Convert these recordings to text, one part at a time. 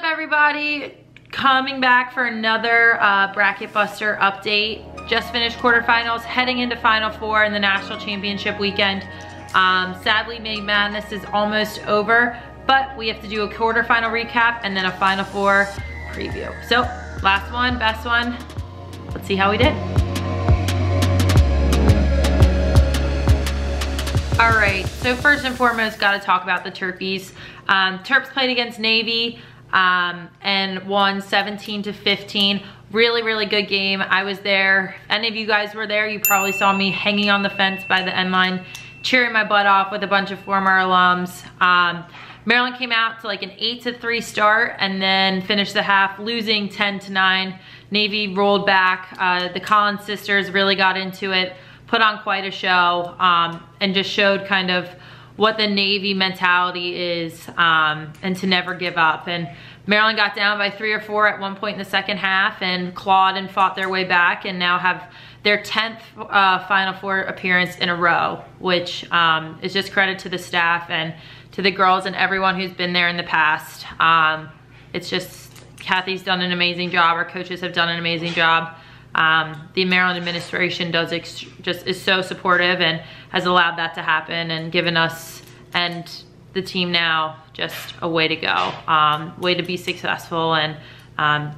everybody? Coming back for another Bracket Buster update. Just finished quarterfinals, heading into Final Four in the National Championship weekend. Sadly, May Madness is almost over, but we have to do a quarterfinal recap and then a Final Four preview. So, last one, best one. Let's see how we did. All right, so first and foremost, gotta talk about the Terpies. Terps played against Navy and won 17-15. Really, really good game. I was there. If any of you guys were there, you probably saw me hanging on the fence by the end line, cheering my butt off with a bunch of former alums. Maryland came out to like an 8-3 start and then finished the half losing 10-9. Navy rolled back. The Collins sisters really got into it, put on quite a show, and just showed kind of what the Navy mentality is, and to never give up. And Maryland got down by 3 or 4 at one point in the second half and clawed and fought their way back and now have their 10th Final Four appearance in a row, which is just credit to the staff and to the girls and everyone who's been there in the past. It's just, Kathy's done an amazing job. Our coaches have done an amazing job. The Maryland administration just is so supportive and has allowed that to happen and given us and the team now just a way to go, way to be successful, and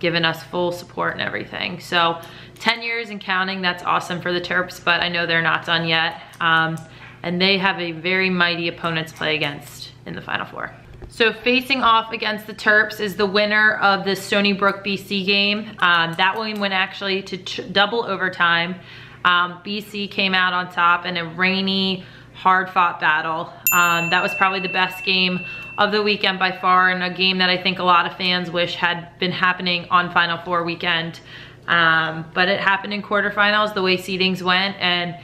given us full support and everything. So 10 years and counting, that's awesome for the Terps, but I know they're not done yet. And they have a very mighty opponent to play against in the Final Four. So facing off against the Terps is the winner of the Stony Brook BC game. That one went actually to double overtime. BC came out on top in a rainy, hard-fought battle. That was probably the best game of the weekend by far, and a game that I think a lot of fans wish had been happening on Final Four weekend. But it happened in quarterfinals, the way seedings went, and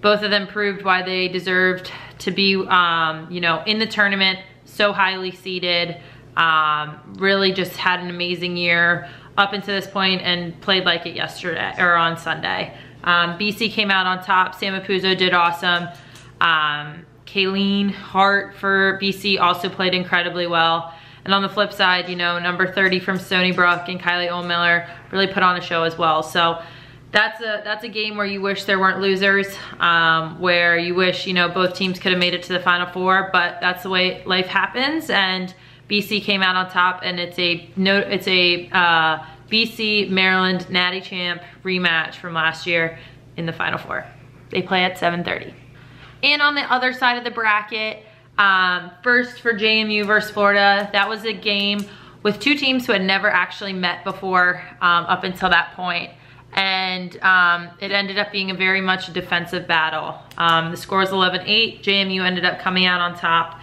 both of them proved why they deserved to be, you know, in the tournament. So highly seeded, really just had an amazing year up until this point and played like it yesterday or on Sunday. BC came out on top. Sam Apuzzo did awesome. Kayleen Hart for BC also played incredibly well. And on the flip side, you know, number 30 from Stony Brook and Kylie Oldmiller really put on a show as well. So that's a game where you wish there weren't losers, where you wish, you know, both teams could have made it to the Final Four, but that's the way life happens. And BC came out on top, and it's a BC Maryland Natty Champ rematch from last year in the Final Four. They play at 7:30. And on the other side of the bracket, first for JMU versus Florida, that was a game with two teams who had never actually met before up until that point. And it ended up being a very much a defensive battle. The score was 11-8. JMU ended up coming out on top.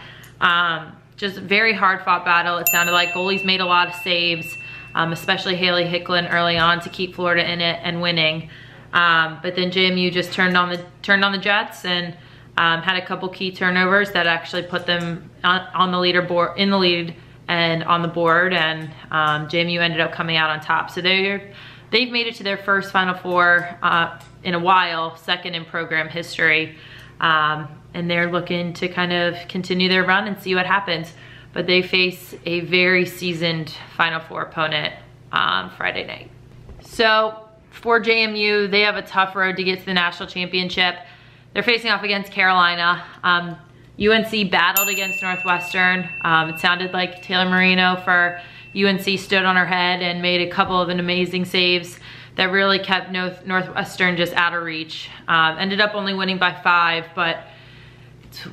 Just a very hard fought battle. It sounded like goalies made a lot of saves, especially Haley Hicklin early on to keep Florida in it and winning. But then JMU just turned on the Jets and had a couple key turnovers that actually put them on the leaderboard, in the lead and on the board, and JMU ended up coming out on top. So they've made it to their first Final Four in a while, second in program history. And they're looking to kind of continue their run and see what happens. But they face a very seasoned Final Four opponent Friday night. So for JMU, they have a tough road to get to the national championship. They're facing off against Carolina. UNC battled against Northwestern. It sounded like Taylor Marino for UNC stood on her head and made a couple of amazing saves that really kept Northwestern just out of reach. Ended up only winning by 5, but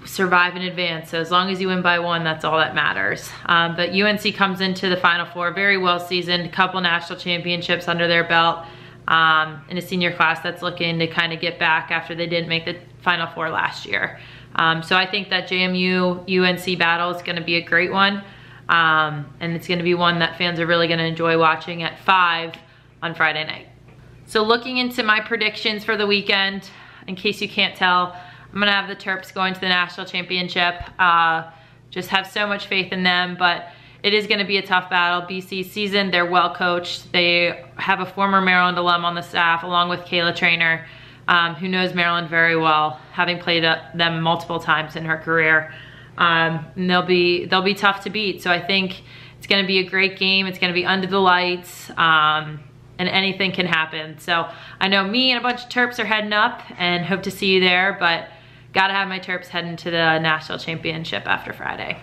survive in advance. So as long as you win by 1, that's all that matters. But UNC comes into the Final Four very well seasoned, couple national championships under their belt, in a senior class that's looking to kind of get back after they didn't make the Final Four last year. So I think that JMU-UNC battle is gonna be a great one. And it's gonna be one that fans are really gonna enjoy watching at 5 on Friday night. So looking into my predictions for the weekend, in case you can't tell, I'm gonna have the Terps going to the national championship. Just have so much faith in them, but it is gonna be a tough battle. BC's seasoned, they're well coached. They have a former Maryland alum on the staff, along with Kayla Trainer, who knows Maryland very well, having played them multiple times in her career. And they'll be tough to beat. So I think it's It's gonna be a great game. It's gonna be under the lights, and anything can happen. So I know me and a bunch of Terps are heading up and hope to see you there, but gotta have my Terps heading to the national championship after Friday.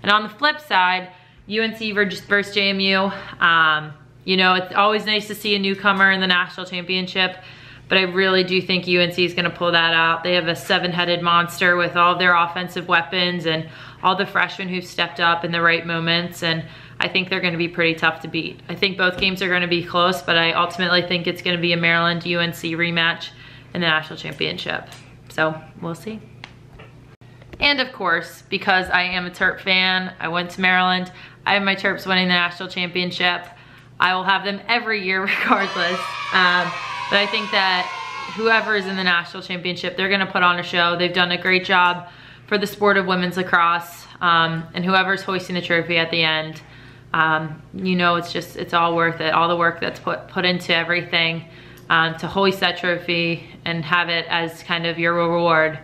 And on the flip side, UNC versus JMU. You know, it's always nice to see a newcomer in the national championship, but I really do think UNC is gonna pull that out. They have a 7-headed monster with all their offensive weapons and all the freshmen who've stepped up in the right moments, and I think they're gonna be pretty tough to beat. I think both games are gonna be close, but I ultimately think it's gonna be a Maryland-UNC rematch in the national championship. So we'll see. And of course, because I am a Terp fan, I went to Maryland, I have my Terps winning the national championship. I will have them every year regardless. But I think that whoever is in the national championship, they're gonna put on a show. They've done a great job for the sport of women's lacrosse. And whoever's hoisting the trophy at the end, you know, it's all worth it. All the work that's put into everything to hoist that trophy and have it as kind of your reward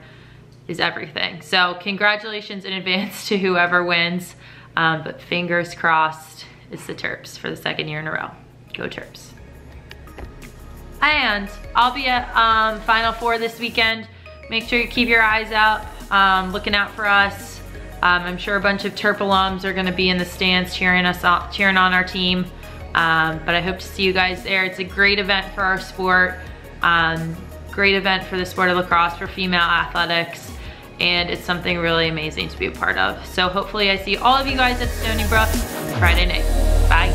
is everything. So congratulations in advance to whoever wins, but fingers crossed it's the Terps for the 2nd year in a row. Go Terps. And I'll be at Final Four this weekend. Make sure you keep your eyes out, looking out for us. I'm sure a bunch of Terp alums are gonna be in the stands cheering on our team. But I hope to see you guys there. It's a great event for our sport. Great event for the sport of lacrosse, for female athletics. And it's something really amazing to be a part of. So hopefully I see all of you guys at Stony Brook Friday night. Bye.